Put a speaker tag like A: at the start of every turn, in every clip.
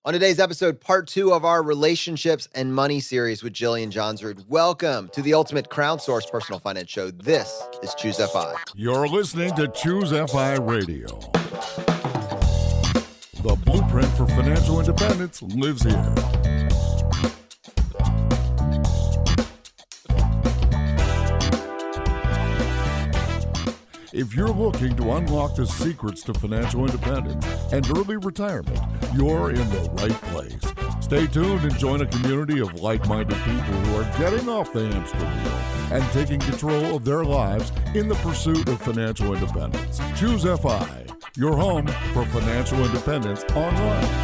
A: On today's episode, part 2 of our relationships and money series with Jillian Johnsrud. Welcome to the ultimate crowdsourced personal finance show. This is Choose FI.
B: You're listening to Choose FI Radio. The blueprint for financial independence lives here. If you're looking to unlock the secrets to financial independence and early retirement, you're in the right place. Stay tuned and join a community of like-minded people who are getting off the hamster wheel and taking control of their lives in the pursuit of financial independence. Choose FI, your home for financial independence online.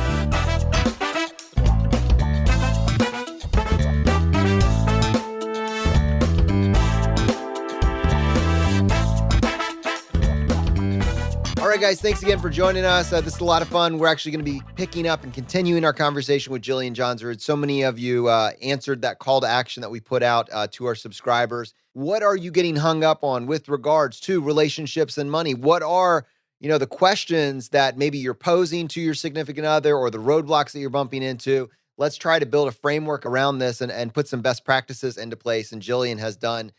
A: All right, guys, thanks again for joining us. This is a lot of fun. We're actually going to be picking up and continuing our conversation with Jillian Johnsrud. So many of you answered that call to action that we put out to our subscribers. What are you getting hung up on with regards to relationships and money? What are, the questions that maybe you're posing to your significant other or the roadblocks that you're bumping into? Let's try to build a framework around this and put some best practices into place. And Jillian has done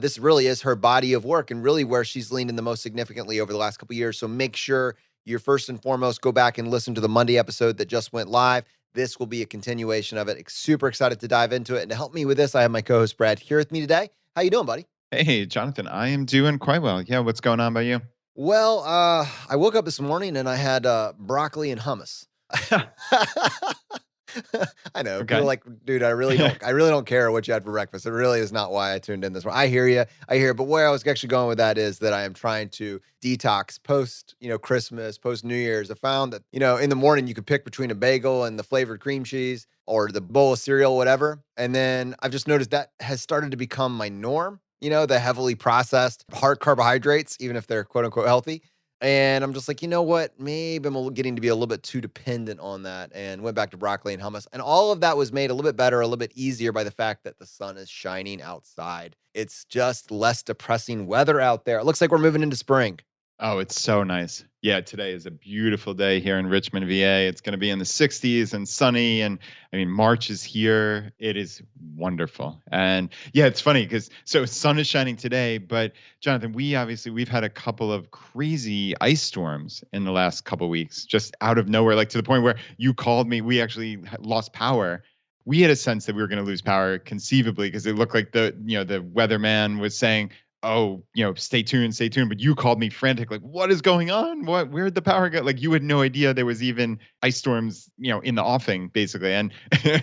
A: this really is her body of work and really where she's leaned in the most significantly over the last couple of years. So make sure you first and foremost go back and listen to the Monday episode that just went live. This will be a continuation of it. Super excited to dive into it. And to help me with this, I have my co-host Brad here with me today. How you doing, buddy?
C: Hey, Jonathan, I am doing quite well. Yeah, what's going on by you?
A: Well, I woke up this morning and I had broccoli and hummus. I know.
C: Okay.
A: People like, dude, I really don't care what you had for breakfast. It really is not why I tuned in this morning. I hear you. But where I was actually going with that is that I am trying to detox post, Christmas, post New Year's. I found that, in the morning you could pick between a bagel and the flavored cream cheese or the bowl of cereal, whatever. And then I've just noticed that has started to become my norm, the heavily processed hard carbohydrates, even if they're quote unquote healthy. And I'm just like, you know what? Maybe I'm getting to be a little bit too dependent on that and went back to broccoli and hummus. And all of that was made a little bit better, a little bit easier by the fact that the sun is shining outside. It's just less depressing weather out there. It looks like we're moving into spring.
C: Oh, it's so nice. Yeah, today is a beautiful day here in Richmond, VA. It's going to be in the 60s and sunny. And March is here. It is wonderful. And yeah, it's funny because sun is shining today. But Jonathan, we've had a couple of crazy ice storms in the last couple of weeks, just out of nowhere, like to the point where you called me. We actually lost power. We had a sense that we were going to lose power conceivably because it looked like the weatherman was saying, oh, stay tuned. But you called me frantic, like, what is going on? Where'd the power go? Like, you had no idea there was even ice storms, in the offing, basically. And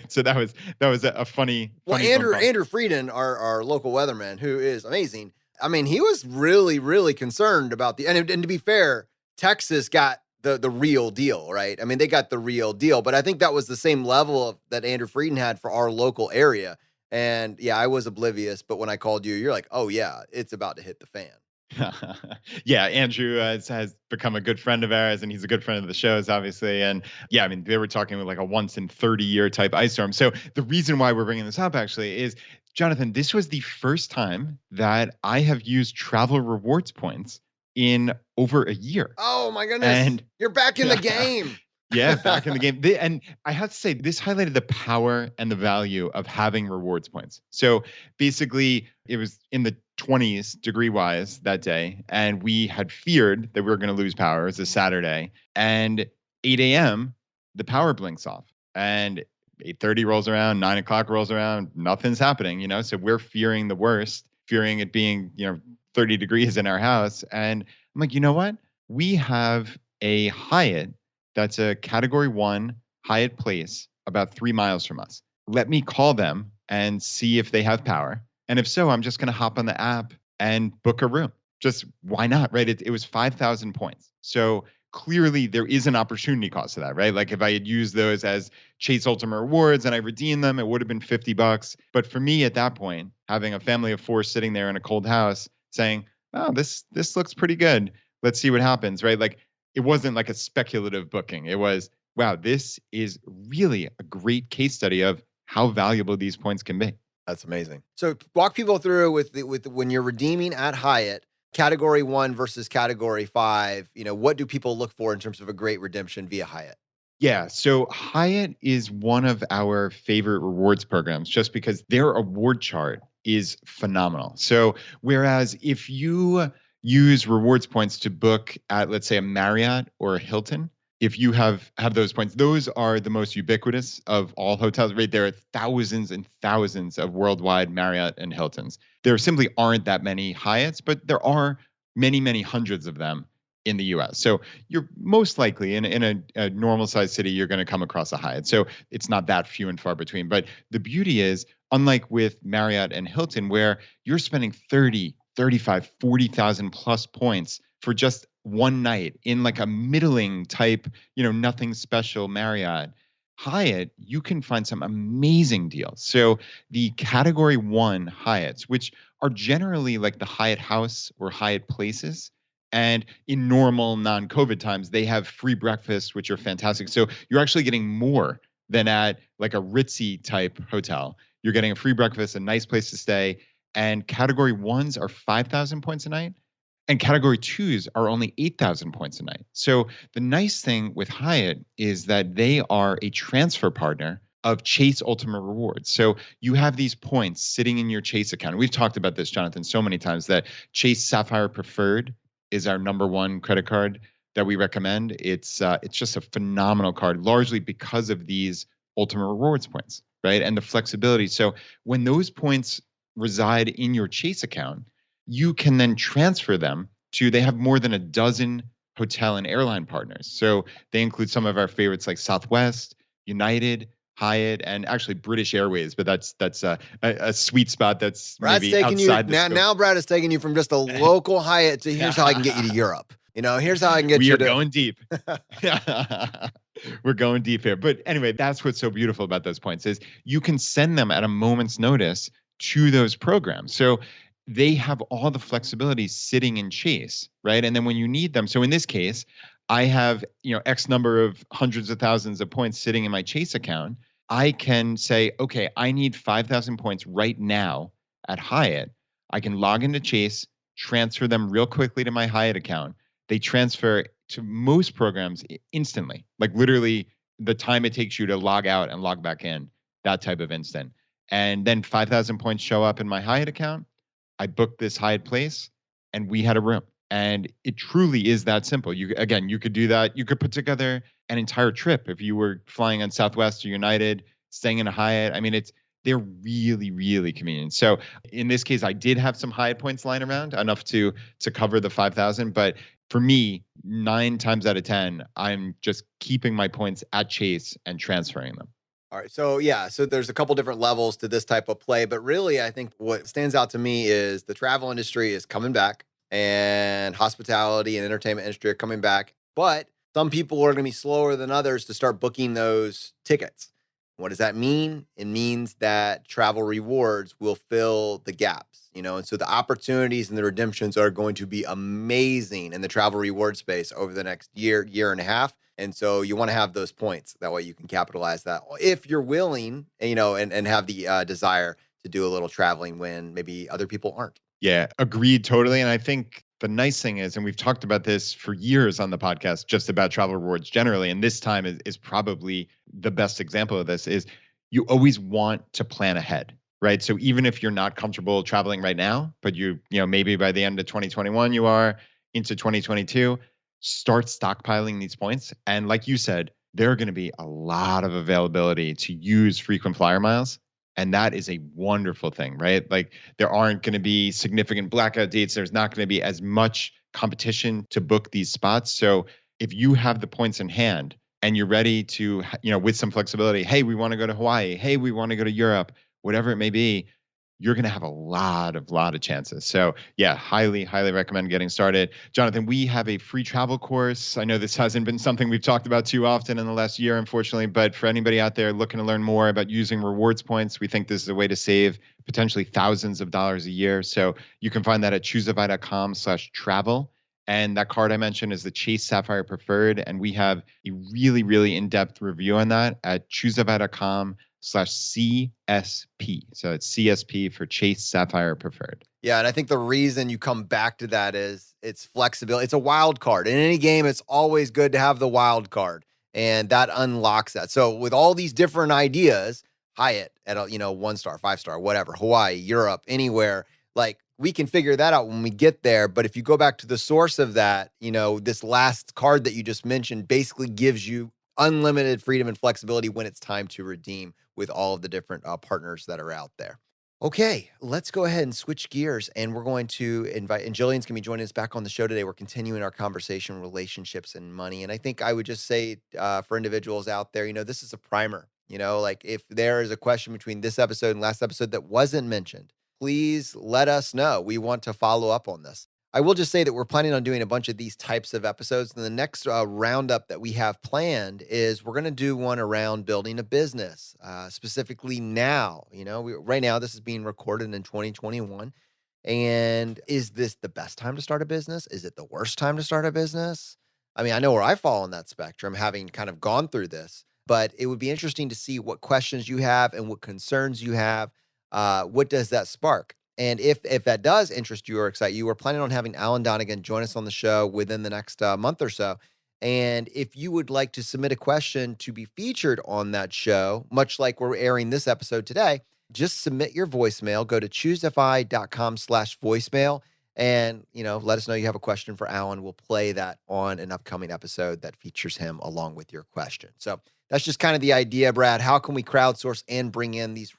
C: so that was a funny.
A: Well, Andrew Frieden, our local weatherman, who is amazing. He was really, really concerned about and to be fair, Texas got the real deal, right? They got the real deal, but I think that was the same level that Andrew Frieden had for our local area. And yeah, I was oblivious, but when I called you, you're like, oh yeah, it's about to hit the fan.
C: Yeah, Andrew has become a good friend of ours, and he's a good friend of the show's, obviously. And yeah, they were talking about like a once in 30 year type ice storm. So the reason why we're bringing this up actually is, Jonathan, this was the first time that I have used travel rewards points in over a year.
A: Oh my goodness.
C: And
A: you're back in the game.
C: Yeah, back in the game. And I have to say, this highlighted the power and the value of having rewards points. So basically, it was in the 20s degree-wise that day, and we had feared that we were going to lose power. It was a Saturday. And 8 a.m., the power blinks off. And 8:30 rolls around, 9 o'clock rolls around, nothing's happening, So we're fearing the worst, fearing it being, 30 degrees in our house. And I'm like, you know what? We have a Hyatt that's a Category 1 Hyatt Place about 3 miles from us. Let me call them and see if they have power. And if so, I'm just going to hop on the app and book a room. Just why not, right? It was 5,000 points. So clearly there is an opportunity cost to that, right? Like if I had used those as Chase Ultimate Rewards and I redeemed them, it would have been $50. But for me at that point, having a family of 4 sitting there in a cold house saying, oh, this looks pretty good. Let's see what happens, right? Like, it wasn't like a speculative booking. It was, wow, this is really a great case study of how valuable these points can be.
A: That's amazing. So walk people through with when you're redeeming at Hyatt, Category 1 versus Category 5, what do people look for in terms of a great redemption via Hyatt?
C: Yeah, so Hyatt is one of our favorite rewards programs just because their award chart is phenomenal. So, whereas if you use rewards points to book at, let's say, a Marriott or a Hilton, if you have those points, those are the most ubiquitous of all hotels, right? There are thousands and thousands of worldwide Marriott and Hiltons. There simply aren't that many Hyatts, but there are many, many hundreds of them in the US. So you're most likely in a normal sized city, you're going to come across a Hyatt. So it's not that few and far between. But the beauty is, unlike with Marriott and Hilton, where you're spending 30, 35, 40,000 plus points for just one night in like a middling type, nothing special Marriott, Hyatt, you can find some amazing deals. So the category 1 Hyatts, which are generally like the Hyatt House or Hyatt Places, and in normal non-COVID times, they have free breakfasts, which are fantastic. So you're actually getting more than at like a ritzy type hotel. You're getting a free breakfast, a nice place to stay. And category 1s are 5,000 points a night. And category 2s are only 8,000 points a night. So the nice thing with Hyatt is that they are a transfer partner of Chase Ultimate Rewards. So you have these points sitting in your Chase account. We've talked about this, Jonathan, so many times that Chase Sapphire Preferred is our number one credit card that we recommend. It's just a phenomenal card, largely because of these Ultimate Rewards points, right? And the flexibility. So when those points reside in your Chase account, you can then transfer them to, they have more than a dozen hotel and airline partners. So they include some of our favorites like Southwest, United, Hyatt, and actually British Airways, but that's a sweet spot that's
A: Brad's
C: maybe
A: taking you
C: outside the scope.
A: now. Brad is taking you from just a local Hyatt to here's how I can get you to Europe. Here's how I can get
C: we
A: you
C: are
A: to.
C: going deep. We're going deep here. But anyway, that's what's so beautiful about those points is you can send them at a moment's notice to those programs. So they have all the flexibility sitting in Chase, right? And then when you need them, so in this case, I have, X number of hundreds of thousands of points sitting in my Chase account. I can say, okay, I need 5,000 points right now at Hyatt. I can log into Chase, transfer them real quickly to my Hyatt account. They transfer to most programs instantly, like literally the time it takes you to log out and log back in, that type of instant. And then 5,000 points show up in my Hyatt account. I booked this Hyatt place and we had a room. And it truly is that simple. You could do that. You could put together an entire trip if you were flying on Southwest or United, staying in a Hyatt. I mean, they're really, really convenient. So in this case, I did have some Hyatt points lying around, enough to cover the 5,000. But for me, 9 times out of 10, I'm just keeping my points at Chase and transferring them.
A: All right. So there's a couple different levels to this type of play, but really I think what stands out to me is the travel industry is coming back and hospitality and entertainment industry are coming back, but some people are going to be slower than others to start booking those tickets. What does that mean? It means that travel rewards will fill the gaps, and so the opportunities and the redemptions are going to be amazing in the travel reward space over the next year and a half. And so you want to have those points. That way you can capitalize that if you're willing, and have the desire to do a little traveling when maybe other people aren't.
C: Yeah, agreed totally. And I think the nice thing is, and we've talked about this for years on the podcast, just about travel rewards generally, and this time is probably the best example of this, is you always want to plan ahead, right? So even if you're not comfortable traveling right now, but maybe by the end of 2021, you are into 2022, start stockpiling these points. And like you said, there are going to be a lot of availability to use frequent flyer miles. And that is a wonderful thing, right? Like there aren't going to be significant blackout dates. There's not going to be as much competition to book these spots. So if you have the points in hand and you're ready to, with some flexibility, hey, we want to go to Hawaii. Hey, we want to go to Europe, whatever it may be, you're going to have a lot of chances. So yeah, highly recommend getting started. Jonathan, we have a free travel course. I know this hasn't been something we've talked about too often in the last year, unfortunately, but for anybody out there looking to learn more about using rewards points, we think this is a way to save potentially thousands of dollars a year. So you can find that at chooseavi.com/travel. And that card I mentioned is the Chase Sapphire Preferred. And we have a really in-depth review on that at chooseavi.com/CSP. So it's CSP for Chase Sapphire Preferred.
A: Yeah, and I think the reason you come back to that is it's flexibility. It's a wild card. In any game, it's always good to have the wild card. And that unlocks that. So with all these different ideas, Hyatt at a, 1 star, 5 star, whatever, Hawaii, Europe, anywhere, like we can figure that out when we get there. But if you go back to the source of that, this last card that you just mentioned basically gives you unlimited freedom and flexibility when it's time to redeem with all of the different partners that are out there. Okay, let's go ahead and switch gears, and we're going to invite, and Jillian's going to be joining us back on the show today. We're continuing our conversation, relationships and money. And I think I would just say for individuals out there, this is a primer. Like if there is a question between this episode and last episode that wasn't mentioned, please let us know. We want to follow up on this. I will just say that we're planning on doing a bunch of these types of episodes. And the next roundup that we have planned is we're going to do one around building a business, specifically now. Right now, this is being recorded in 2021. And is this the best time to start a business? Is it the worst time to start a business? I mean, I know where I fall on that spectrum, having kind of gone through this, but it would be interesting to see what questions you have and what concerns you have. What does that spark? And if that does interest you or excite you, we're planning on having Alan Donegan join us on the show within the next month or so. And if you would like to submit a question to be featured on that show, much like we're airing this episode today, just submit your voicemail. Go to choosefi.com/voicemail and, let us know you have a question for Alan. We'll play that on an upcoming episode that features him along with your question. So that's just kind of the idea, Brad. How can we crowdsource and bring in these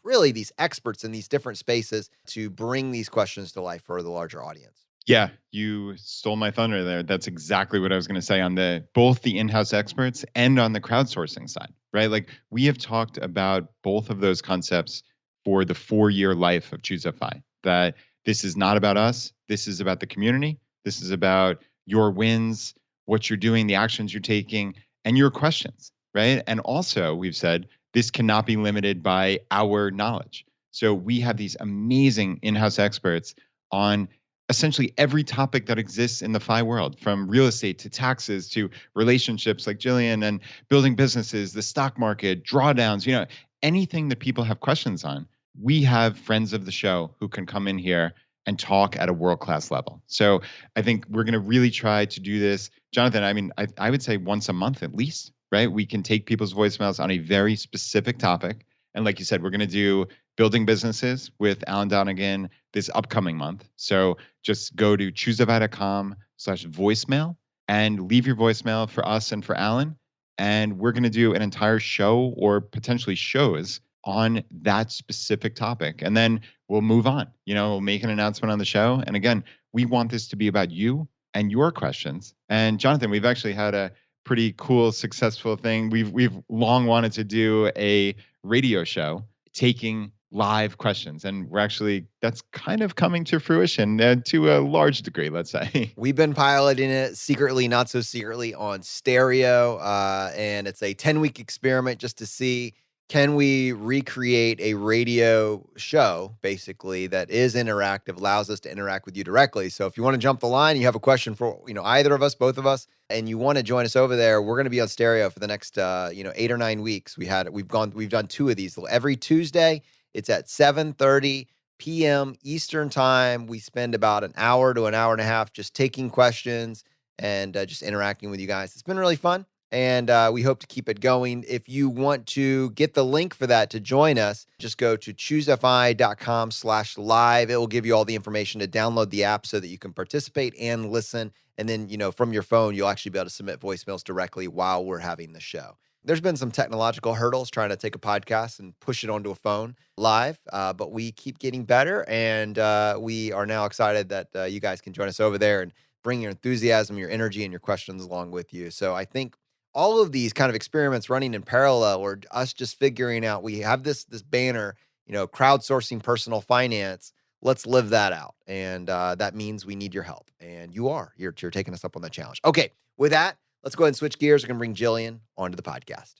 A: experts in these different spaces to bring these questions to life for the larger audience?
C: Yeah, you stole my thunder there. That's exactly what I was going to say on both the in-house experts and on the crowdsourcing side, right? Like we have talked about both of those concepts for the 4-year life of ChooseFI, that this is not about us. This is about the community. This is about your wins, what you're doing, the actions you're taking, and your questions. Right. And also, we've said this cannot be limited by our knowledge. So we have these amazing in-house experts on essentially every topic that exists in the FI world, from real estate to taxes to relationships like Jillian, and building businesses, the stock market, drawdowns, anything that people have questions on. We have friends of the show who can come in here and talk at a world-class level. So I think we're going to really try to do this. Jonathan, I mean, I would say once a month at least. Right? We can take people's voicemails on a very specific topic. And like you said, we're going to do building businesses with Alan Donegan this upcoming month. So just go to choosefi.com/voicemail and leave your voicemail for us and for Alan. And we're going to do an entire show or potentially shows on that specific topic. And then we'll move on. We'll make an announcement on the show. And again, we want this to be about you and your questions. And Jonathan, we've actually had a pretty cool, successful thing. We've long wanted to do a radio show taking live questions, and that's kind of coming to fruition to a large degree, let's say.
A: We've been piloting it secretly, not so secretly, on stereo, and it's a 10-week experiment just to see, can we recreate a radio show, basically, that is interactive, allows us to interact with you directly. So if you want to jump the line, you have a question for, either of us, both of us, and you want to join us over there, we're going to be on stereo for the next, 8 or 9 weeks. We've done 2 of these. Every Tuesday, it's at 7:30 p.m. Eastern time. We spend about an hour to an hour and a half just taking questions and just interacting with you guys. It's been really fun. And we hope to keep it going. If you want to get the link for that to join us, just go to choosefi.com/live. It will give you all the information to download the app so that you can participate and listen. And then, from your phone, you'll actually be able to submit voicemails directly while we're having the show. There's been some technological hurdles trying to take a podcast and push it onto a phone live, but we keep getting better. And we are now excited that you guys can join us over there and bring your enthusiasm, your energy, and your questions along with you. So I think all of these kind of experiments running in parallel, or us just figuring out, we have this banner, crowdsourcing personal finance. Let's live that out. And that means we need your help. And you're taking us up on that challenge. Okay, with that, let's go ahead and switch gears. We're going to bring Jillian onto the podcast.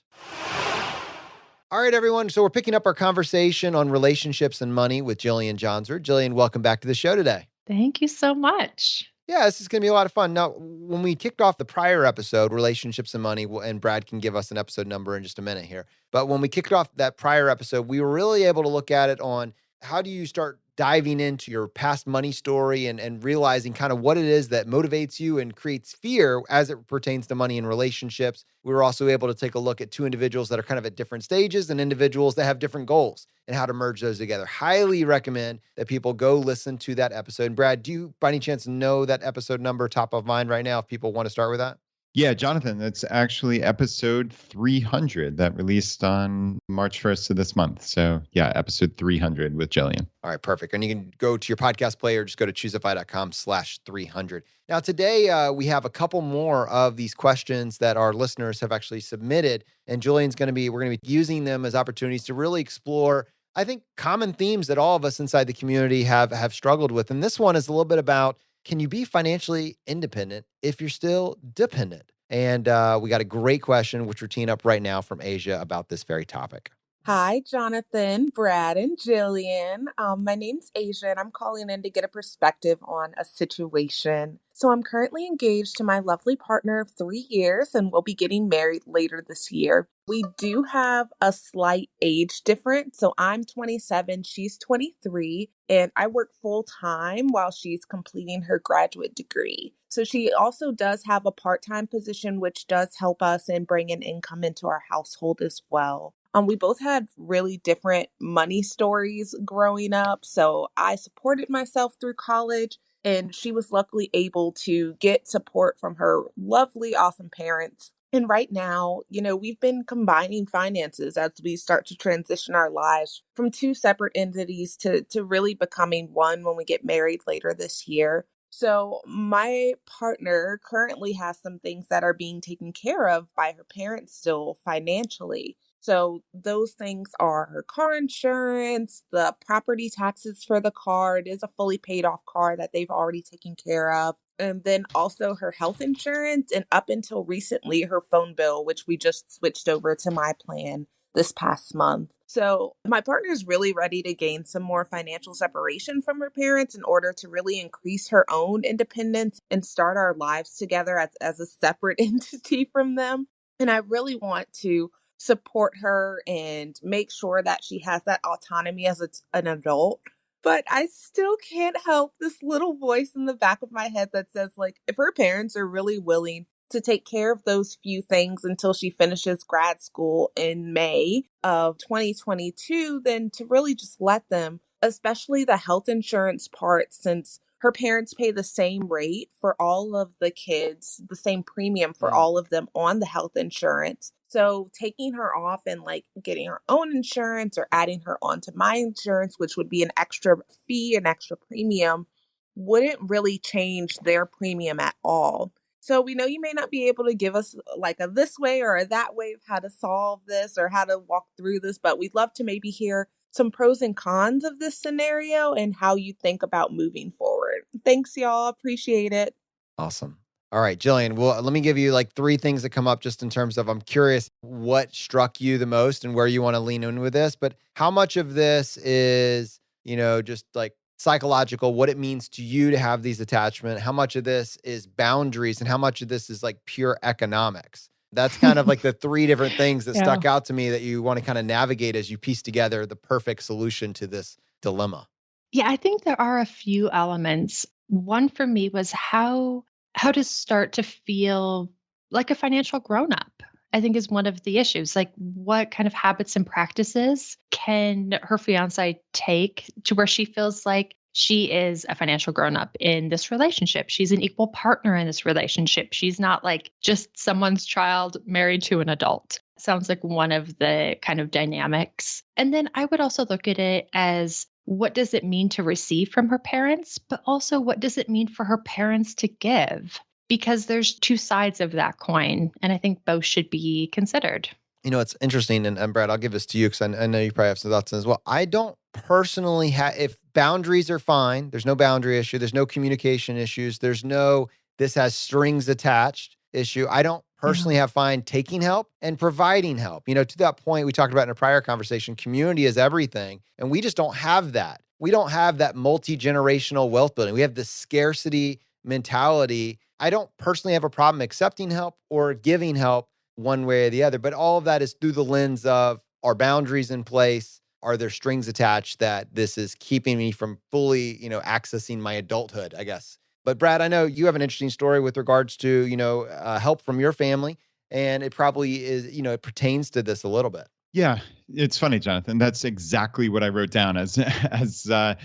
A: All right, everyone. So we're picking up our conversation on relationships and money with Jillian Johnsrud. Jillian, welcome back to the show today.
D: Thank you so much.
A: Yeah, this is going to be a lot of fun. Now, when we kicked off the prior episode, Relationships and Money, and Brad can give us an episode number in just a minute here. But when we kicked off that prior episode, we were really able to look at it on how do you start diving into your past money story and realizing kind of what it is that motivates you and creates fear as it pertains to money and relationships. We were also able to take a look at two individuals that are kind of at different stages and individuals that have different goals and how to merge those together. Highly recommend that people go listen to that episode. And Brad, do you by any chance know that episode number top of mind right now if people want to start with that?
C: Yeah, Jonathan, that's actually episode 300 that released on March 1st of this month. So yeah, episode 300 with Jillian.
A: All right, perfect. And you can go to your podcast player, just go to choosefi.com/300. Now, today we have a couple more of these questions that our listeners have actually submitted. And we're going to be using them as opportunities to really explore, I think, common themes that all of us inside the community have struggled with. And this one is a little bit about, can you be financially independent if you're still dependent? And we got a great question, which we're teeing up right now from Asia about this very topic.
E: Hi, Jonathan, Brad, and Jillian. My name's Asia, and I'm calling in to get a perspective on a situation. So I'm currently engaged to my lovely partner of 3 years, and we'll be getting married later this year. We do have a slight age difference. So I'm 27, she's 23, and I work full time while she's completing her graduate degree. So she also does have a part-time position, which does help us in bringing income into our household as well. We both had really different money stories growing up. So I supported myself through college, and she was luckily able to get support from her lovely, awesome parents. And right now, we've been combining finances as we start to transition our lives from two separate entities to really becoming one when we get married later this year. So my partner currently has some things that are being taken care of by her parents still financially. So those things are her car insurance, the property taxes for the car. It is a fully paid off car that they've already taken care of. And then also her health insurance, and up until recently, her phone bill, which we just switched over to my plan this past month. So my partner is really ready to gain some more financial separation from her parents in order to really increase her own independence and start our lives together as a separate entity from them. And I really want to support her and make sure that she has that autonomy as an adult. But I still can't help this little voice in the back of my head that says, like, if her parents are really willing to take care of those few things until she finishes grad school in May of 2022, then to really just let them, especially the health insurance part, since her parents pay the same rate for all of the kids, the same premium for all of them on the health insurance. So taking her off and like getting her own insurance or adding her onto my insurance, which would be an extra fee, an extra premium, wouldn't really change their premium at all. So we know you may not be able to give us like a this way or a that way of how to solve this or how to walk through this, but we'd love to maybe hear some pros and cons of this scenario and how you think about moving forward. Thanks, y'all. Appreciate it.
A: Awesome. All right, Jillian, well, let me give you like three things that come up just in terms of, I'm curious what struck you the most and where you want to lean in with this, but how much of this is, just like psychological, what it means to you to have these attachments, how much of this is boundaries, and how much of this is like pure economics? That's kind of like the three different things that stuck out to me that you want to kind of navigate as you piece together the perfect solution to this dilemma.
D: Yeah, I think there are a few elements. One for me was how to start to feel like a financial grown-up, I think is one of the issues. Like, what kind of habits and practices can her fiance take to where she feels like she is a financial grown-up in this relationship? She's an equal partner in this relationship. She's not like just someone's child married to an adult. Sounds like one of the kind of dynamics. And then I would also look at it as, what does it mean to receive from her parents? But also, what does it mean for her parents to give? Because there's two sides of that coin, and I think both should be considered.
A: It's interesting, and Brad, I'll give this to you because I know you probably have some thoughts as well. I don't personally if boundaries are fine, there's no boundary issue, there's no communication issues, there's no this has strings attached issue. I don't personally have fine taking help and providing help. To that point we talked about in a prior conversation, community is everything, and we just don't have that. We don't have that multi-generational wealth building. We have this scarcity mentality. I don't personally have a problem accepting help or giving help one way or the other, but all of that is through the lens of our boundaries in place, are there strings attached that this is keeping me from fully, accessing my adulthood, I guess. But Brad, I know you have an interesting story with regards to, help from your family. And it probably is, it pertains to this a little bit.
C: Yeah, it's funny, Jonathan. That's exactly what I wrote down as the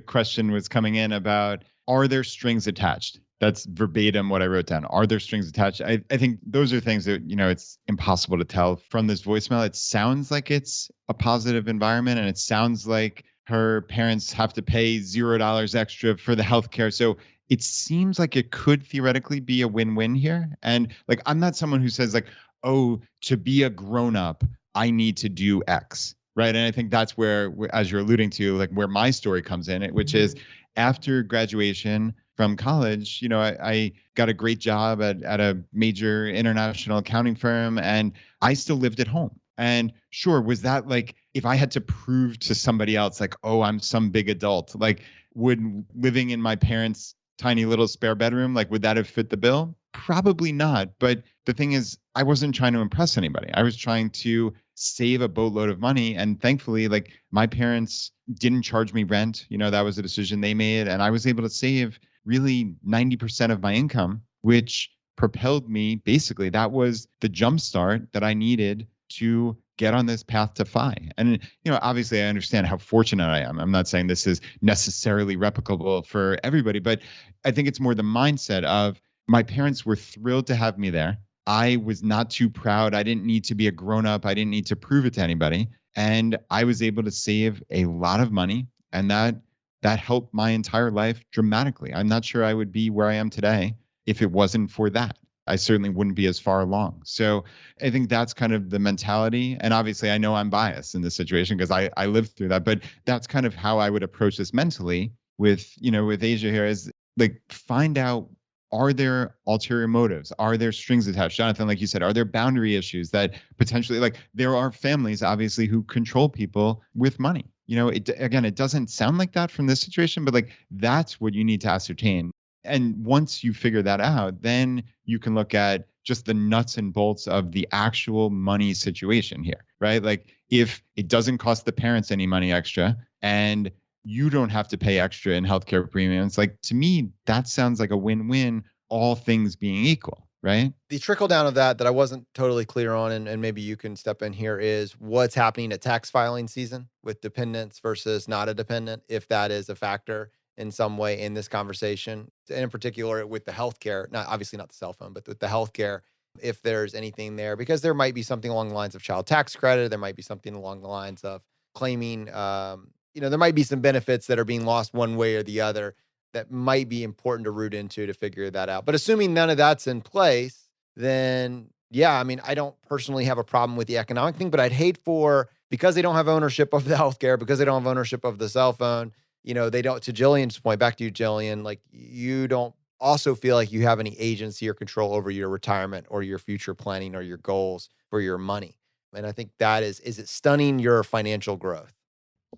C: question was coming in about, are there strings attached? That's verbatim what I wrote down. Are there strings attached? I think those are things that, it's impossible to tell from this voicemail. It sounds like it's a positive environment, and it sounds like her parents have to pay $0 extra for the healthcare. So it seems like it could theoretically be a win-win here. And like, I'm not someone who says like, oh, to be a grown-up, I need to do X, right? And I think that's where, as you're alluding to, like where my story comes in, which is after graduation from college, I got a great job at a major international accounting firm, and I still lived at home. And sure, was that like, if I had to prove to somebody else, like, oh, I'm some big adult, like would living in my parents' tiny little spare bedroom, like, would that have fit the bill? Probably not. But the thing is, I wasn't trying to impress anybody. I was trying to save a boatload of money. And thankfully, like my parents didn't charge me rent. That was a decision they made. And I was able to save really 90% of my income, which propelled me. Basically, that was the jumpstart that I needed to get on this path to FI. And, obviously I understand how fortunate I am. I'm not saying this is necessarily replicable for everybody, but I think it's more the mindset of my parents were thrilled to have me there. I was not too proud. I didn't need to be a grown up. I didn't need to prove it to anybody. And I was able to save a lot of money. And that helped my entire life dramatically. I'm not sure I would be where I am today if it wasn't for that. I certainly wouldn't be as far along. So I think that's kind of the mentality. And obviously I know I'm biased in this situation because I lived through that, but that's kind of how I would approach this mentally with Asia here, is like, find out, are there ulterior motives? Are there strings attached? Jonathan, like you said, are there boundary issues that potentially, like, there are families obviously who control people with money. It doesn't sound like that from this situation, but like, that's what you need to ascertain. And once you figure that out, then you can look at just the nuts and bolts of the actual money situation here, right? Like, if it doesn't cost the parents any money extra and you don't have to pay extra in healthcare premiums, like, to me, that sounds like a win-win, all things being equal, right?
A: The trickle down of that I wasn't totally clear on, and maybe you can step in here, is what's happening at tax filing season with dependents versus not a dependent, if that is a factor in some way in this conversation, and in particular with the healthcare, obviously not the cell phone, but with the healthcare, if there's anything there, because there might be something along the lines of child tax credit. There might be something along the lines of claiming, there might be some benefits that are being lost one way or the other that might be important to root into to figure that out. But assuming none of that's in place, then yeah, I don't personally have a problem with the economic thing, but I'd hate because they don't have ownership of the healthcare, because they don't have ownership of the cell phone, they don't, to Jillian's point, back to you, Jillian, like, you don't also feel like you have any agency or control over your retirement or your future planning or your goals for your money. And I think that is it stunning your financial growth?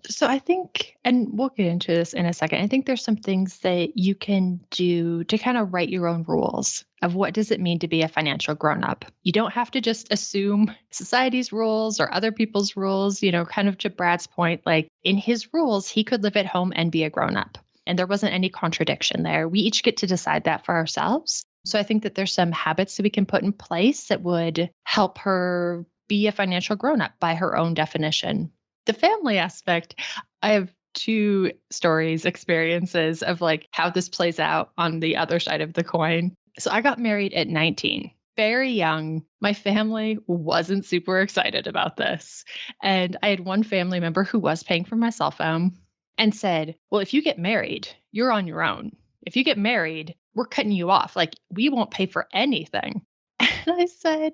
D: So I think, and we'll get into this in a second, I think there's some things that you can do to kind of write your own rules of what does it mean to be a financial grown-up. You don't have to just assume society's rules or other people's rules, kind of to Brad's point, like in his rules, he could live at home and be a grown-up. And there wasn't any contradiction there. We each get to decide that for ourselves. So I think that there's some habits that we can put in place that would help her be a financial grown-up by her own definition. The family aspect, I have two experiences of like how this plays out on the other side of the coin. So I got married at 19, very young. My family wasn't super excited about this. And I had one family member who was paying for my cell phone and said, well, if you get married, you're on your own. If you get married, we're cutting you off. Like, we won't pay for anything. And I said,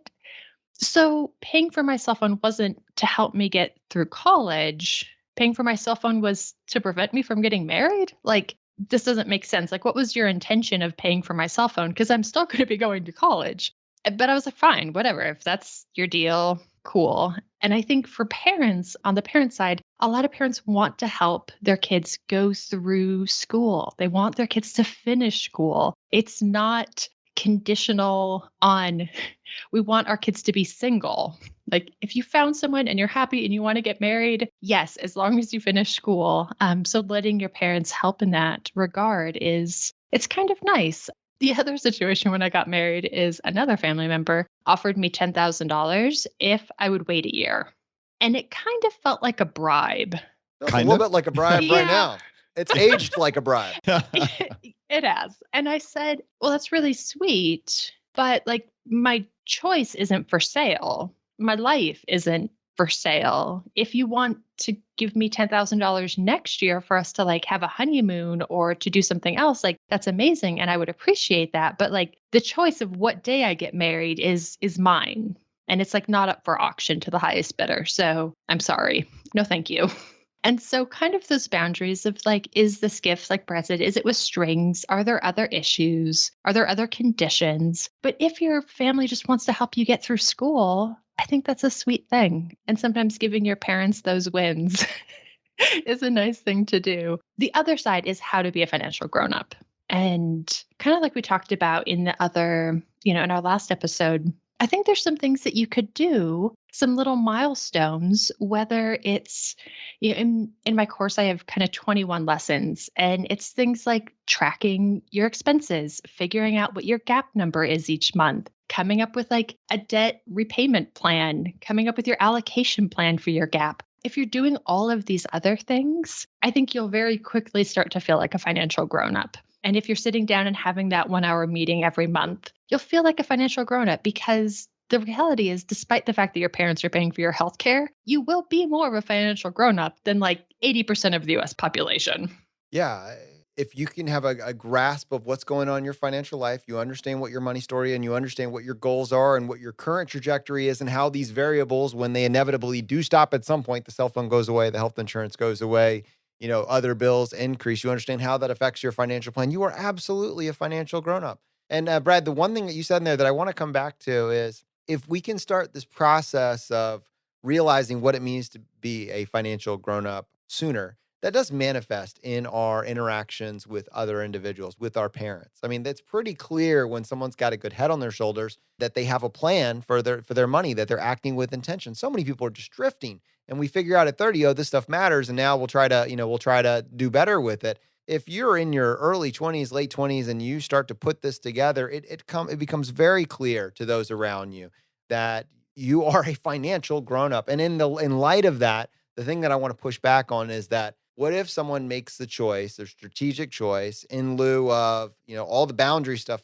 D: so paying for my cell phone wasn't to help me get through college. Paying for my cell phone was to prevent me from getting married? Like, this doesn't make sense. Like, what was your intention of paying for my cell phone? Because I'm still going to be going to college. But I was like, fine, whatever. If that's your deal, cool. And I think for parents, on the parent side, a lot of parents want to help their kids go through school. They want their kids to finish school. It's not conditional on, we want our kids to be single. Like if you found someone and you're happy and you want to get married, yes, as long as you finish school. So letting your parents help in that regard it's kind of nice. The other situation when I got married is another family member offered me $10,000 if I would wait a year. And it kind of felt like a bribe.
A: Feels a
C: Kind
A: little
C: of.
A: bit like a bribe right
D: Yeah.
A: now. It's aged like a bribe.
D: It has. And I said, well, that's really sweet, but like my choice isn't for sale. My life isn't for sale. If you want to give me $10,000 next year for us to like have a honeymoon or to do something else, like that's amazing. And I would appreciate that. But like the choice of what day I get married is mine. And it's like not up for auction to the highest bidder. So I'm sorry. No, thank you. And so kind of those boundaries of like, is this gift, like Brad said, is it with strings? Are there other issues? Are there other conditions? But if your family just wants to help you get through school, I think that's a sweet thing. And sometimes giving your parents those wins is a nice thing to do. The other side is how to be a financial grown-up. And kind of like we talked about in the other, in our last episode, I think there's some things that you could do, some little milestones, whether it's, in my course, I have kind of 21 lessons, and it's things like tracking your expenses, figuring out what your gap number is each month, coming up with like a debt repayment plan, coming up with your allocation plan for your gap. If you're doing all of these other things, I think you'll very quickly start to feel like a financial grown-up. And if you're sitting down and having that 1 hour meeting every month, you'll feel like a financial grown-up, because the reality is, despite the fact that your parents are paying for your healthcare, you will be more of a financial grown-up than like 80% of the US population.
A: Yeah. If you can have a grasp of what's going on in your financial life, you understand what your money story and you understand what your goals are and what your current trajectory is and how these variables, when they inevitably do stop at some point, the cell phone goes away, the health insurance goes away, other bills increase. You understand how that affects your financial plan. You are absolutely a financial grown-up. And Brad, the one thing that you said in there that I want to come back to is if we can start this process of realizing what it means to be a financial grown-up sooner, that does manifest in our interactions with other individuals, with our parents. I mean, that's pretty clear when someone's got a good head on their shoulders that they have a plan for their money, that they're acting with intention. So many people are just drifting, and we figure out at 30, this stuff matters, and now we'll try to do better with it. If you're in your early 20s, late 20s, and you start to put this together, it becomes very clear to those around you that you are a financial grown-up. And in light of that, the thing that I want to push back on is that what if someone makes the choice, their strategic choice, in lieu of, all the boundary stuff,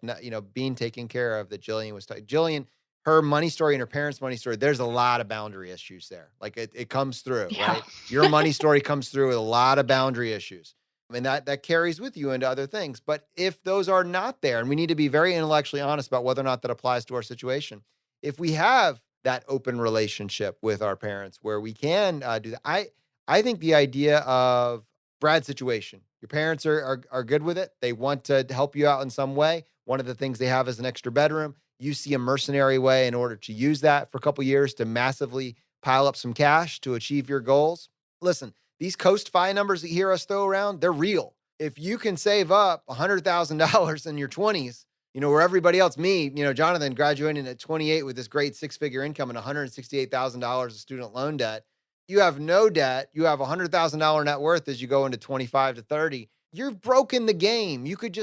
A: being taken care of that Jillian was talking. Jillian, her money story and her parents' money story, there's a lot of boundary issues there. Like it comes through,
D: Yeah.
A: right? Your money story comes through with a lot of boundary issues. I mean, that carries with you into other things. But if those are not there, and we need to be very intellectually honest about whether or not that applies to our situation, if we have that open relationship with our parents where we can do that, I think the idea of Brad's situation, your parents are good with it. They want to help you out in some way. One of the things they have is an extra bedroom. You see a mercenary way in order to use that for a couple of years to massively pile up some cash to achieve your goals. Listen, these Coast Fi numbers that you hear us throw around, they're real. If you can save up $100,000 in your 20s, where everybody else, me, Jonathan graduating at 28 with this great six-figure income and $168,000 of student loan debt, you have no debt. You have $100,000 net worth as you go into 25 to 30. You've broken the game. You could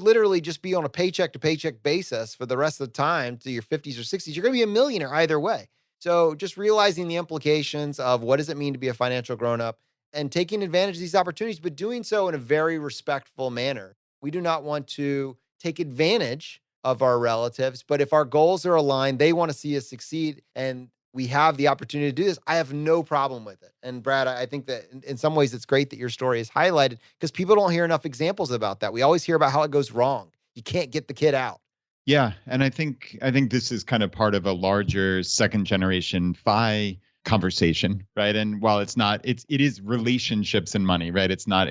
A: literally just be on a paycheck to paycheck basis for the rest of the time to your 50s or 60s. You're going to be a millionaire either way. So just realizing the implications of what does it mean to be a financial grown-up and taking advantage of these opportunities, but doing so in a very respectful manner. We do not want to take advantage of our relatives, but if our goals are aligned, they want to see us succeed, and we have the opportunity to do this, I have no problem with it. And Brad, I think that in some ways it's great that your story is highlighted because people don't hear enough examples about that. We always hear about how it goes wrong. You can't get the kid out.
C: Yeah. And I think this is kind of part of a larger second generation FI conversation, right? And while it is relationships and money, right? It's not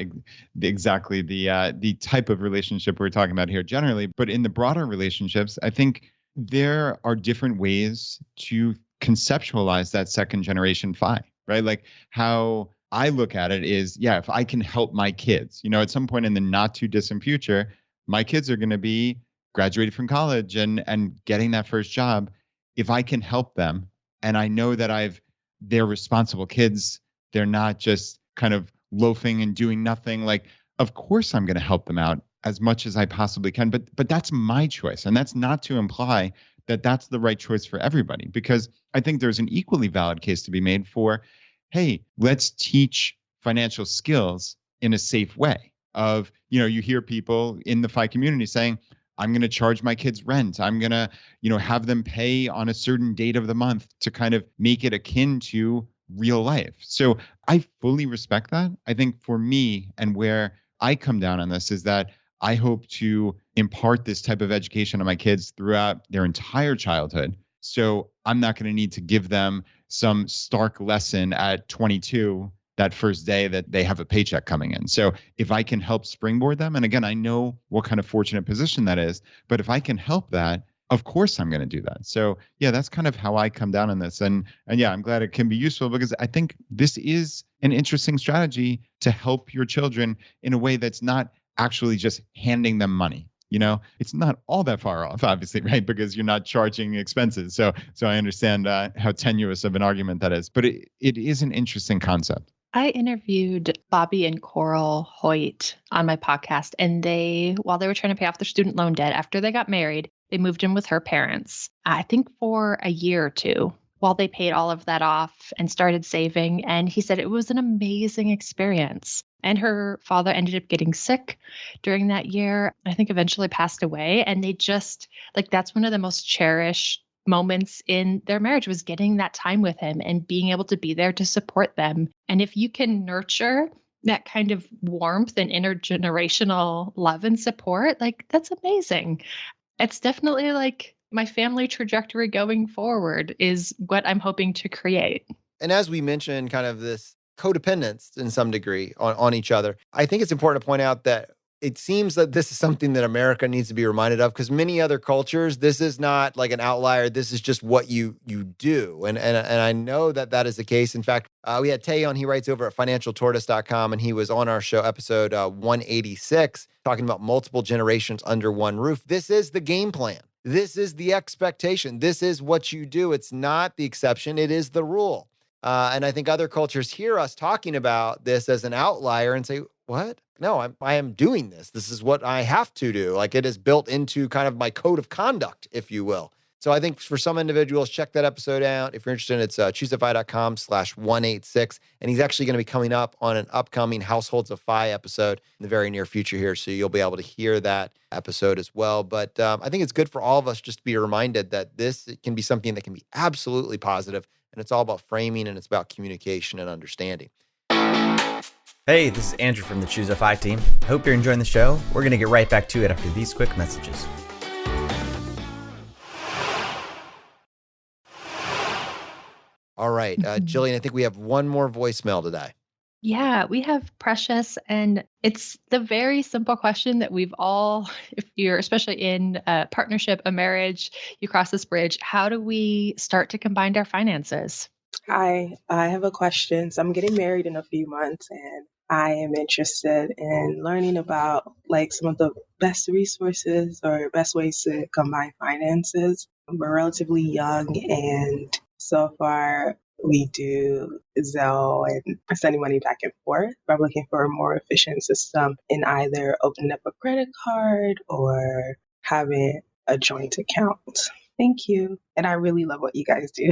C: exactly the type of relationship we're talking about here generally, but in the broader relationships, I think there are different ways to conceptualize that second generation FI, right? Like how I look at it is, if I can help my kids, at some point in the not too distant future, my kids are going to be graduated from college and getting that first job. If I can help them And I know that they're responsible kids. They're not just kind of loafing and doing nothing. Like, of course I'm going to help them out as much as I possibly can, but that's my choice. And that's not to imply that that's the right choice for everybody, because I think there's an equally valid case to be made for, hey, let's teach financial skills in a safe way. Of, you hear people in the FI community saying, I'm going to charge my kids rent. I'm going to, have them pay on a certain date of the month to kind of make it akin to real life. So I fully respect that. I think for me, and where I come down on this, is that I hope to impart this type of education on my kids throughout their entire childhood. So I'm not going to need to give them some stark lesson at 22, that first day that they have a paycheck coming in. So if I can help springboard them, and again, I know what kind of fortunate position that is, but if I can help that, of course I'm going to do that. So yeah, that's kind of how I come down on this. And yeah, I'm glad it can be useful, because I think this is an interesting strategy to help your children in a way that's not actually just handing them money. It's not all that far off, obviously, right? Because you're not charging expenses. So I understand how tenuous of an argument that is, but it is an interesting concept.
D: I interviewed Bobby and Coral Hoyt on my podcast, and while they were trying to pay off their student loan debt after they got married, they moved in with her parents, I think for a year or two, while they paid all of that off and started saving. And he said it was an amazing experience. And her father ended up getting sick during that year. I think eventually passed away. And they just, that's one of the most cherished moments in their marriage, was getting that time with him and being able to be there to support them. And if you can nurture that kind of warmth and intergenerational love and support, that's amazing. It's definitely my family trajectory going forward is what I'm hoping to create.
A: And as we mentioned, kind of this codependence in some degree on each other, I think it's important to point out that it seems that this is something that America needs to be reminded of, because many other cultures, this is not like an outlier. This is just what you do. And I know that is the case. In fact, we had Tay on. He writes over at financialtortoise.com, and he was on our show, episode 186, talking about multiple generations under one roof. This is the game plan. This is the expectation. This is what you do. It's not the exception. It is the rule. And I think other cultures hear us talking about this as an outlier and say, what? No, I am doing this. This is what I have to do. It is built into kind of my code of conduct, if you will. So I think for some individuals, check that episode out. If you're interested, it's choosefi.com/186. And he's actually going to be coming up on an upcoming Households of FI episode in the very near future here. So you'll be able to hear that episode as well. But I think it's good for all of us just to be reminded that this can be something that can be absolutely positive. And it's all about framing, and it's about communication and understanding.
F: Hey, this is Andrew from the Choose FI team. I hope you're enjoying the show. We're going to get right back to it after these quick messages.
A: All right, Jillian, I think we have one more voicemail today.
D: Yeah, we have Precious, and it's the very simple question that we've all, if you're especially in a partnership, a marriage, you cross this bridge, how do we start to combine our finances?
G: Hi, I have a question. So I'm getting married in a few months, and I am interested in learning about some of the best resources or best ways to combine finances. We're relatively young, and so far we do Zelle and sending money back and forth. I'm looking for a more efficient system in either opening up a credit card or having a joint account. Thank you. And I really love what you guys do.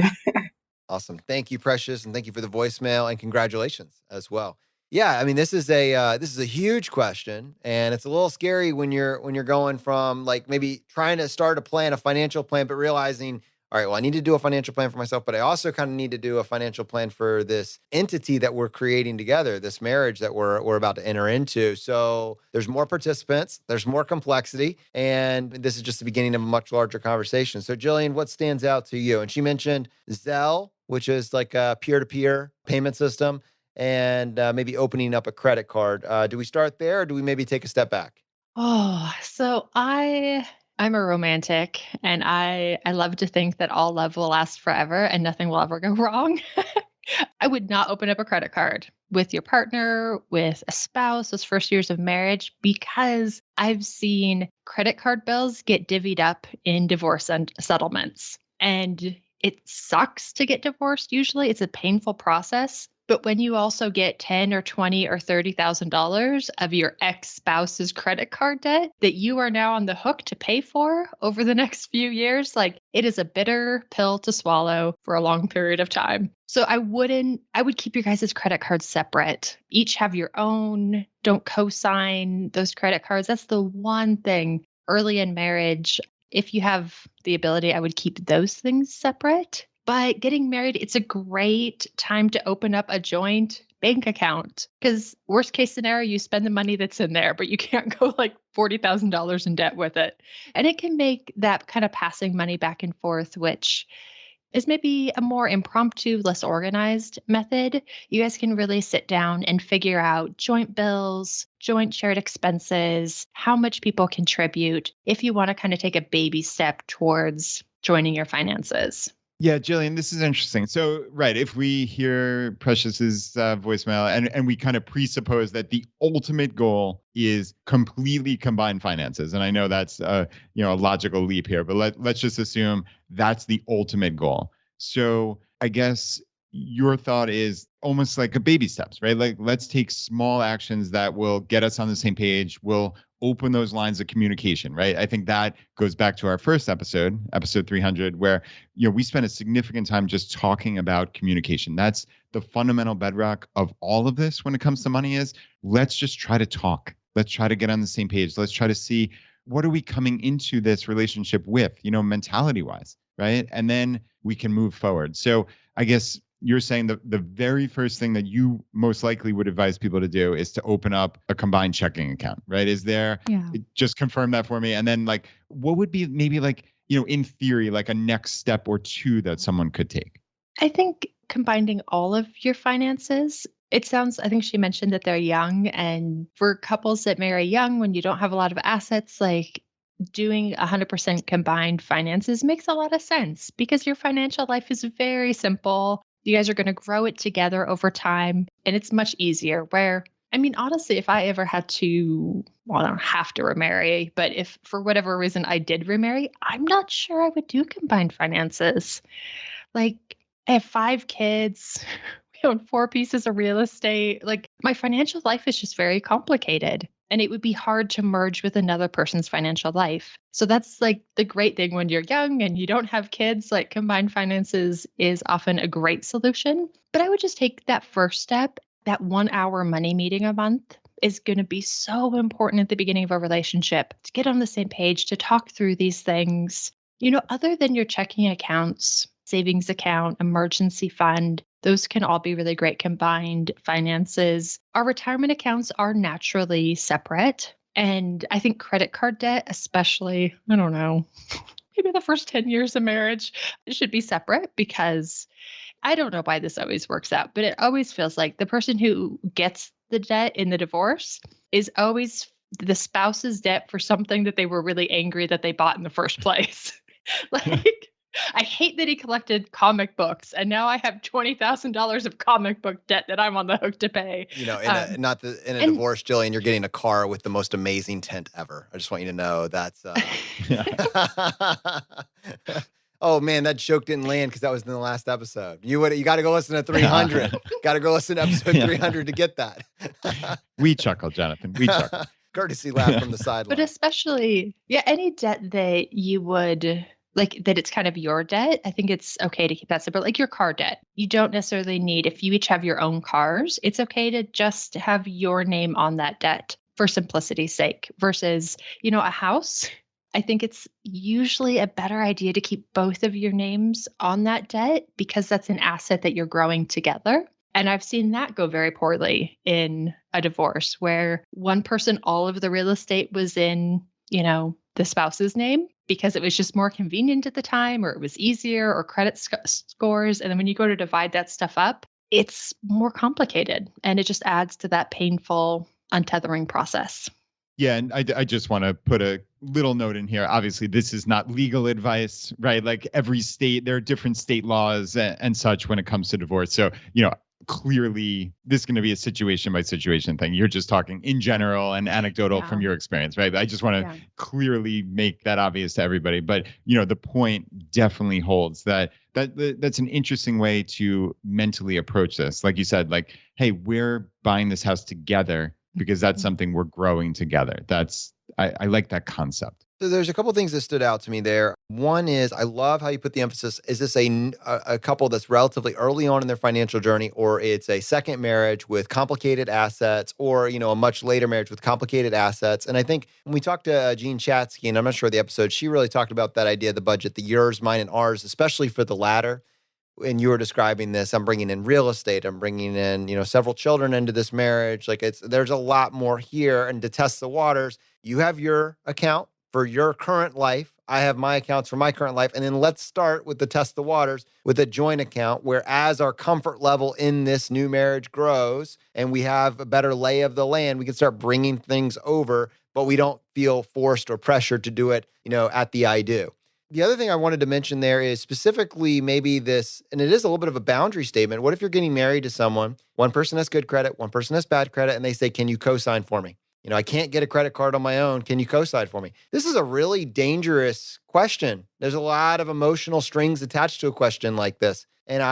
A: Awesome. Thank you, Precious. And thank you for the voicemail, and congratulations as well. Yeah, I mean, this is a huge question, and it's a little scary when you're going from maybe trying to start a financial plan, but realizing, all right, well, I need to do a financial plan for myself, but I also kind of need to do a financial plan for this entity that we're creating together, this marriage that we're about to enter into. So there's more participants, there's more complexity, and this is just the beginning of a much larger conversation. So Jillian, what stands out to you? And she mentioned Zelle, which is like a peer-to-peer payment system, and maybe opening up a credit card. Do we start there, or do we maybe take a step back?
D: Oh, so I'm a romantic, and I love to think that all love will last forever and nothing will ever go wrong. I would not open up a credit card with your partner, with a spouse, those first years of marriage, because I've seen credit card bills get divvied up in divorce and settlements. And it sucks to get divorced. Usually it's a painful process. But when you also get $10 or $20 or $30,000 of your ex-spouse's credit card debt that you are now on the hook to pay for over the next few years, like it is a bitter pill to swallow for a long period of time. So I would keep your guys' credit cards separate. Each have your own. Don't co-sign those credit cards. That's the one thing early in marriage. If you have the ability, I would keep those things separate. But getting married, it's a great time to open up a joint bank account because worst case scenario, you spend the money that's in there, but you can't go like $40,000 in debt with it. And it can make that kind of passing money back and forth, which is maybe a more impromptu, less organized method. You guys can really sit down and figure out joint bills, joint shared expenses, how much people contribute if you want to kind of take a baby step towards joining your finances.
C: Yeah, Jillian, this is interesting. So, right, if we hear Precious's voicemail and we kind of presuppose that the ultimate goal is completely combined finances, and I know that's a logical leap here, but let's just assume that's the ultimate goal. So, I guess your thought is almost like a baby steps, right? Like, let's take small actions that will get us on the same page, will open those lines of communication, right? I think that goes back to our first episode 300, where we spent a significant time just talking about communication. That's the fundamental bedrock of all of this when it comes to money is let's just try to talk. Let's try to get on the same page. Let's try to see what are we coming into this relationship with, mentality wise, right? And then we can move forward. So I guess you're saying the very first thing that you most likely would advise people to do is to open up a combined checking account, right? Is there, just confirm that for me. And then like, what would be maybe like, in theory, like a next step or two that someone could take?
D: I think combining all of your finances, I think she mentioned that they're young, and for couples that marry young, when you don't have a lot of assets, like doing 100% combined finances makes a lot of sense because your financial life is very simple. You guys are going to grow it together over time, and it's much easier. Honestly, if I ever had to, I don't have to remarry, but if for whatever reason I did remarry, I'm not sure I would do combined finances. Like, I have 5 kids, we own 4 pieces of real estate. Like, my financial life is just very complicated. And it would be hard to merge with another person's financial life. So that's like the great thing when you're young and you don't have kids, like combined finances is often a great solution. But I would just take that first step. That 1 hour money meeting a month is going to be so important at the beginning of a relationship to get on the same page, to talk through these things. Other than your checking accounts, savings account, emergency fund, those can all be really great combined finances. Our retirement accounts are naturally separate. And I think credit card debt, especially, I don't know, maybe the first 10 years of marriage, it should be separate because I don't know why this always works out, but it always feels like the person who gets the debt in the divorce is always the spouse's debt for something that they were really angry that they bought in the first place. Like, I hate that he collected comic books, and now I have $20,000 of comic book debt that I'm on the hook to pay.
A: In a divorce, Jillian, you're getting a car with the most amazing tent ever. I just want you to know that's. Oh man, that joke didn't land because that was in the last episode. You got to go listen to 300. Got to go listen to episode 300 to get that.
C: We chuckle, Jonathan. We chuckle.
A: Courtesy laugh from the sideline.
D: But especially, any debt that you would. Like that it's kind of your debt, I think it's okay to keep that separate. Like your car debt, you don't necessarily need, if you each have your own cars, it's okay to just have your name on that debt for simplicity's sake versus, a house. I think it's usually a better idea to keep both of your names on that debt because that's an asset that you're growing together. And I've seen that go very poorly in a divorce where one person, all of the real estate was in, the spouse's name because it was just more convenient at the time or it was easier or credit scores. And then when you go to divide that stuff up, it's more complicated and it just adds to that painful untethering process.
C: Yeah. And I just want to put a little note in here. Obviously, this is not legal advice, right? Like every state, there are different state laws and such when it comes to divorce. So, clearly this is going to be a situation by situation thing. You're just talking in general and anecdotal from your experience, right? I just want to clearly make that obvious to everybody. But the point definitely holds that's an interesting way to mentally approach this. Like you said, like, hey, we're buying this house together because that's something we're growing together. I like that concept.
A: So there's a couple of things that stood out to me there. One is I love how you put the emphasis. Is this a couple that's relatively early on in their financial journey, or it's a second marriage with complicated assets, or a much later marriage with complicated assets? And I think when we talked to Jean Chatzky, and I'm not sure the episode, she really talked about that idea of the budget, the yours, mine, and ours, especially for the latter. And you were describing this, I'm bringing in real estate, I'm bringing in, several children into this marriage. Like there's a lot more here. And to test the waters, you have your account for your current life. I have my accounts for my current life. And then let's start with the test the waters with a joint account where as our comfort level in this new marriage grows and we have a better lay of the land, we can start bringing things over, but we don't feel forced or pressured to do it, at the I do. The other thing I wanted to mention there is specifically maybe this, and it is a little bit of a boundary statement. What if you're getting married to someone, one person has good credit, one person has bad credit, and they say, can you co-sign for me? I can't get a credit card on my own. Can you co-sign for me? This is a really dangerous question. There's a lot of emotional strings attached to a question like this. And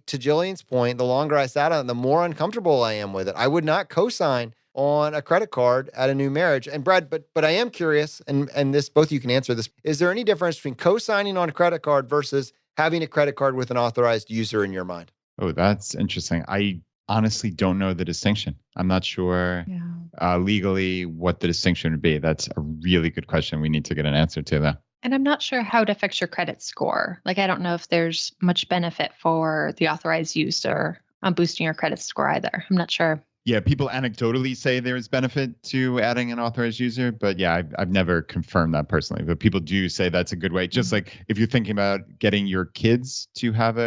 A: to Jillian's point, the longer I sat on it, the more uncomfortable I am with it. I would not co-sign on a credit card at a new marriage. And Brad, but I am curious, and this, both of you can answer this. Is there any difference between co-signing on a credit card versus having a credit card with an authorized user in your mind?
C: Oh, that's interesting. I honestly don't know the distinction. I'm not sure legally what the distinction would be. That's a really good question. We need to get an answer to that.
D: And I'm not sure how it affects your credit score. Like, I don't know if there's much benefit for the authorized user on boosting your credit score either. I'm not sure.
C: Yeah, people anecdotally say there's benefit to adding an authorized user, but yeah, I've never confirmed that personally. But people do say that's a good way. Just like if you're thinking about getting your kids to have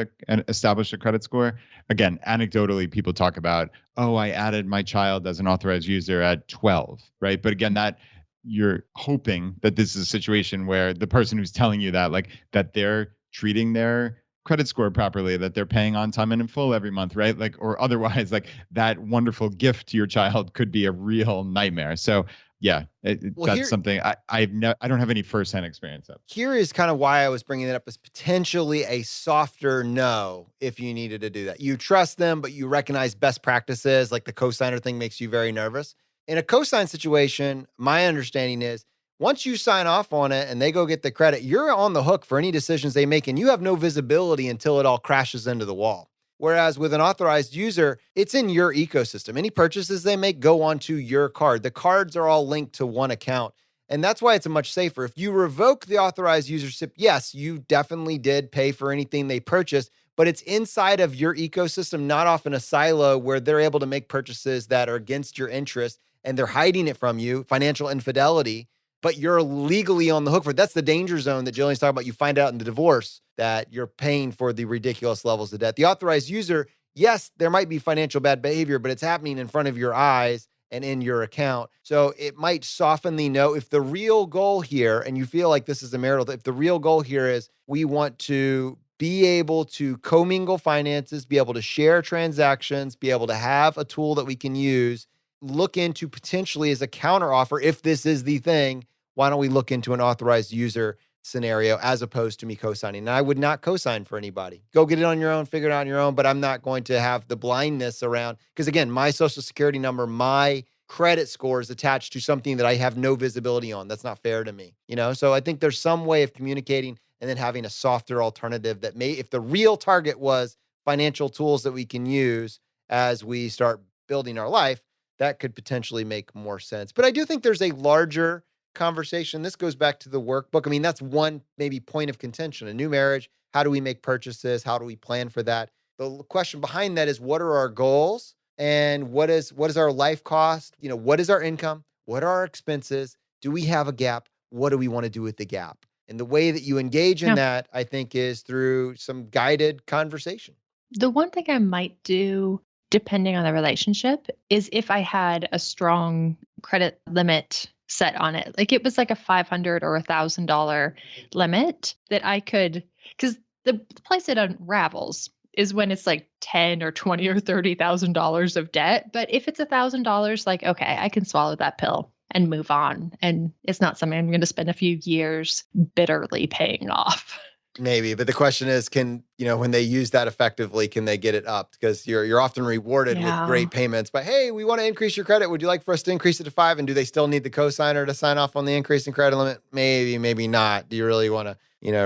C: establish a credit score, again, anecdotally, people talk about, oh, I added my child as an authorized user at 12, right? But again, that you're hoping that this is a situation where the person who's telling you that, like, that they're treating their credit score properly, that they're paying on time and in full every month, right? Like, or otherwise, like that wonderful gift to your child could be a real nightmare. So yeah, that's something I don't have any firsthand experience of.
A: Here is kind of why I was bringing it up as potentially a softer no if you needed to do that. You trust them, but you recognize best practices, like the cosigner thing makes you very nervous. In a cosign situation, my understanding is once you sign off on it and they go get the credit, you're on the hook for any decisions they make, and you have no visibility until it all crashes into the wall. Whereas with an authorized user, it's in your ecosystem. Any purchases they make go onto your card. The cards are all linked to one account. And that's why it's a much safer. If you revoke the authorized usership, yes, you definitely did pay for anything they purchased, but it's inside of your ecosystem, not off in a silo where they're able to make purchases that are against your interest and they're hiding it from you, financial infidelity, but you're legally on the hook for it. That's the danger zone that Jillian's talking about. You find out in the divorce that you're paying for the ridiculous levels of debt. The authorized user, yes, there might be financial bad behavior, but it's happening in front of your eyes and in your account. So it might soften the no. If the real goal here, and you feel like this is a marital, if the real goal here is we want to be able to commingle finances, be able to share transactions, be able to have a tool that we can use, look into potentially as a counteroffer, if this is the thing, why don't we look into an authorized user scenario as opposed to me co-signing? And I would not co-sign for anybody. Go get it on your own, figure it out on your own, but I'm not going to have the blindness around, because again, my social security number, my credit score is attached to something that I have no visibility on. That's not fair to me, So I think there's some way of communicating and then having a softer alternative that may, if the real target was financial tools that we can use as we start building our life, that could potentially make more sense. But I do think there's a larger conversation. This goes back to the workbook. I mean, that's one maybe point of contention. A new marriage, how do we make purchases? How do we plan for that? The question behind that is, what are our goals? And what is our life cost? What is our income? What are our expenses? Do we have a gap? What do we want to do with the gap? And the way that you engage in that, I think, is through some guided conversation.
D: The one thing I might do, depending on the relationship, is if I had a strong credit limit set on it, like it was like a $500 or $1,000 limit that I could, because the place it unravels is when it's like 10 or 20 or $30,000 of debt. But if it's $1,000, like, okay, I can swallow that pill and move on. And it's not something I'm going to spend a few years bitterly paying off.
A: Maybe, but the question is, can, when they use that effectively, can they get it up? Because you're often rewarded with great payments, but hey, we want to increase your credit. Would you like for us to increase it to 5? And do they still need the cosigner to sign off on the increase in credit limit? Maybe, maybe not. Do you really want to,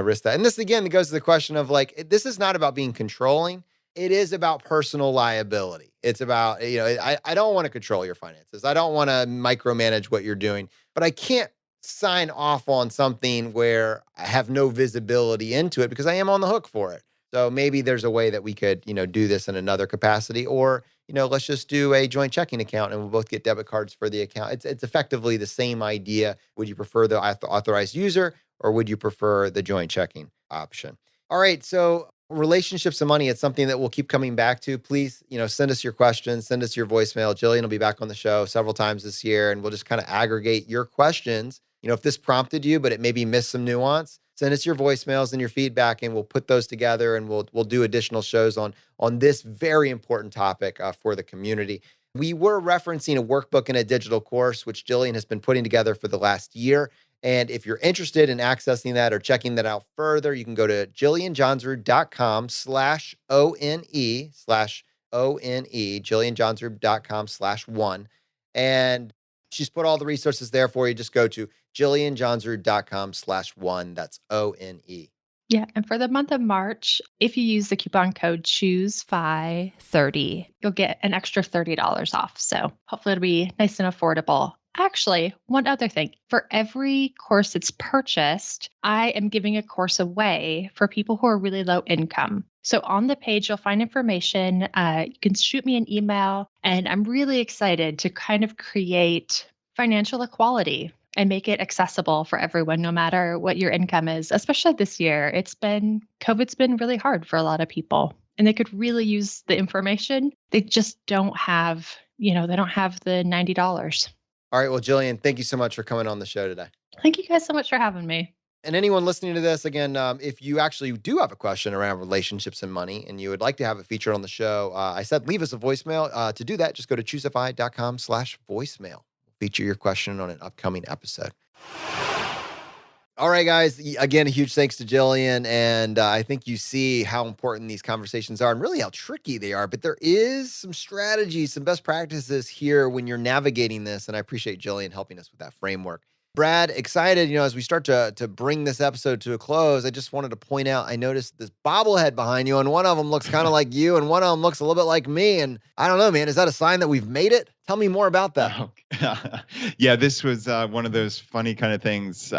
A: risk that? And this again goes to the question of like, this is not about being controlling. It is about personal liability. It's about, I don't want to control your finances. I don't want to micromanage what you're doing, but I can't sign off on something where I have no visibility into it because I am on the hook for it. So maybe there's a way that we could, do this in another capacity, or, let's just do a joint checking account and we'll both get debit cards for the account. It's effectively the same idea. Would you prefer the authorized user, or would you prefer the joint checking option? All right. So relationships and money, it's something that we'll keep coming back to. Please, send us your questions, send us your voicemail. Jillian will be back on the show several times this year, and we'll just kind of aggregate your questions. If this prompted you, but it maybe missed some nuance, send us your voicemails and your feedback, and we'll put those together, and we'll do additional shows on this very important topic for the community. We were referencing a workbook and a digital course, which Jillian has been putting together for the last year. And if you're interested in accessing that or checking that out further, you can go to JillianJahnsrud.com/ONE, JillianJahnsrud.com/1. And she's put all the resources there for you. Just go to JillianJahnsrud.com/1. That's ONE.
D: Yeah. And for the month of March, if you use the coupon code CHOOSEFI30, you'll get an extra $30 off. So hopefully it'll be nice and affordable. Actually, one other thing, for every course that's purchased, I am giving a course away for people who are really low income. So on the page, you'll find information. You can shoot me an email, and I'm really excited to kind of create financial equality and make it accessible for everyone, no matter what your income is. Especially this year, COVID's been really hard for a lot of people, and they could really use the information. They just don't have, they don't have the $90.
A: All right. Well, Jillian, thank you so much for coming on the show today.
D: Thank you guys so much for having me.
A: And anyone listening to this, again, if you actually do have a question around relationships and money and you would like to have it featured on the show, I said leave us a voicemail. To do that, just go to ChooseFI.com/voicemail. We'll feature your question on an upcoming episode. All right, guys. Again, a huge thanks to Jillian. And I think you see how important these conversations are and really how tricky they are. But there is some strategies, some best practices here when you're navigating this. And I appreciate Jillian helping us with that framework. Brad, excited, as we start to bring this episode to a close, I just wanted to point out, I noticed this bobblehead behind you, and one of them looks kind of like you, and one of them looks a little bit like me. And I don't know, man, is that a sign that we've made it? Tell me more about that.
C: Oh, yeah, this was one of those funny kind of things.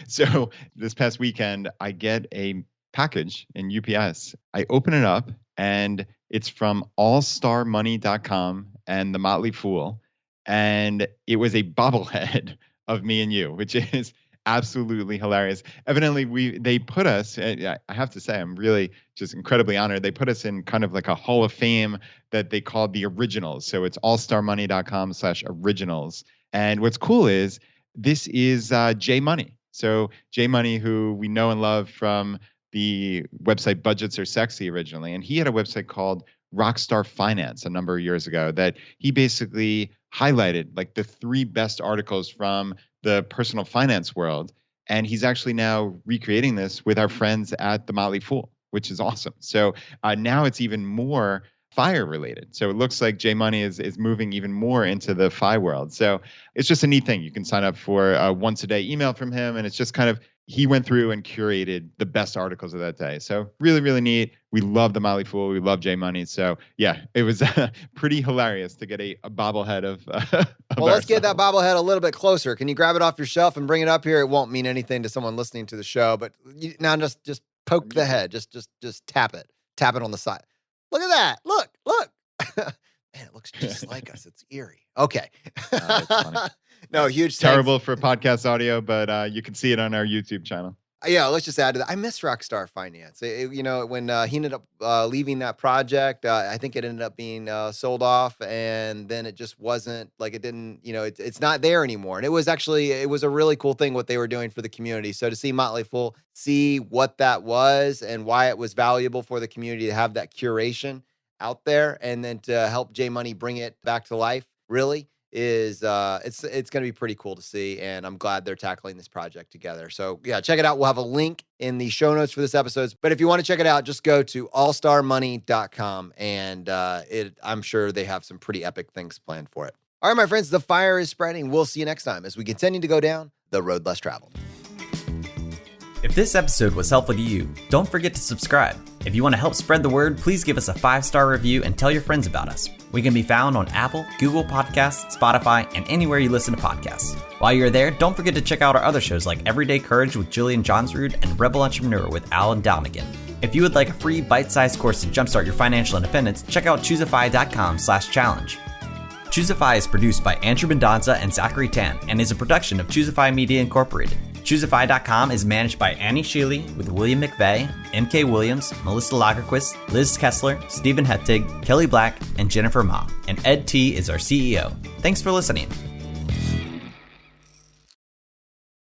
C: So this past weekend, I get a package in UPS. I open it up, and it's from allstarmoney.com and the Motley Fool. And it was a bobblehead of me and you, which is absolutely hilarious. Evidently, they put us, I have to say, I'm really just incredibly honored. They put us in kind of like a hall of fame that they called the originals. So it's allstarmoney.com/originals. And what's cool is this is Jay Money. So Jay Money, who we know and love from the website Budgets Are Sexy originally. And he had a website called Rockstar Finance a number of years ago that he basically highlighted like the 3 best articles from the personal finance world. And he's actually now recreating this with our friends at the Motley Fool, which is awesome. So now it's even more FIRE related. So it looks like Jay Money is moving even more into the FI world. So it's just a neat thing. You can sign up for a once a day email from him. And it's just kind of, he went through and curated the best articles of that day. So really, really neat. We love the Motley Fool. We love Jay Money. So yeah, it was pretty hilarious to get a bobblehead of
A: well, let's get that bobblehead a little bit closer. Can you grab it off your shelf and bring it up here? It won't mean anything to someone listening to the show, but now just poke the head. Just tap it. Tap it on the side. Look at that. Look. Man, it looks just like us. It's eerie. Okay.
C: That's funny.
A: No, huge
C: Terrible for podcast audio, but you can see it on our YouTube channel.
A: Yeah, let's just add to that. I miss Rockstar Finance. When he ended up leaving that project, I think it ended up being sold off, and then it just wasn't like it didn't. It's not there anymore. And it was a really cool thing what they were doing for the community. So to see Motley Fool see what that was and why it was valuable for the community to have that curation out there, and then to help J Money bring it back to life, really. Is it's going to be pretty cool to see, and I'm glad they're tackling this project together. So yeah, check it out. We'll have a link in the show notes for this episode. But if you want to check it out, just go to allstarmoney.com, and I'm sure they have some pretty epic things planned for it. All right, my friends, the fire is spreading. We'll see you next time as we continue to go down the road less traveled.
F: If this episode was helpful to you, don't forget to subscribe. If you want to help spread the word, please give us a 5-star review and tell your friends about us. We can be found on Apple, Google Podcasts, Spotify, and anywhere you listen to podcasts. While you're there, don't forget to check out our other shows like Everyday Courage with Jillian Johnsrud and Rebel Entrepreneur with Alan Downigan. If you would like a free bite-sized course to jumpstart your financial independence, check out Choosify.com/challenge. Choosify is produced by Andrew Mendonza and Zachary Tan and is a production of Choosify Media Incorporated. Choosify.com is managed by Annie Sheely with William McVeigh, MK Williams, Melissa Lagerquist, Liz Kessler, Stephen Hettig, Kelly Black, and Jennifer Ma. And Ed T is our CEO. Thanks for listening.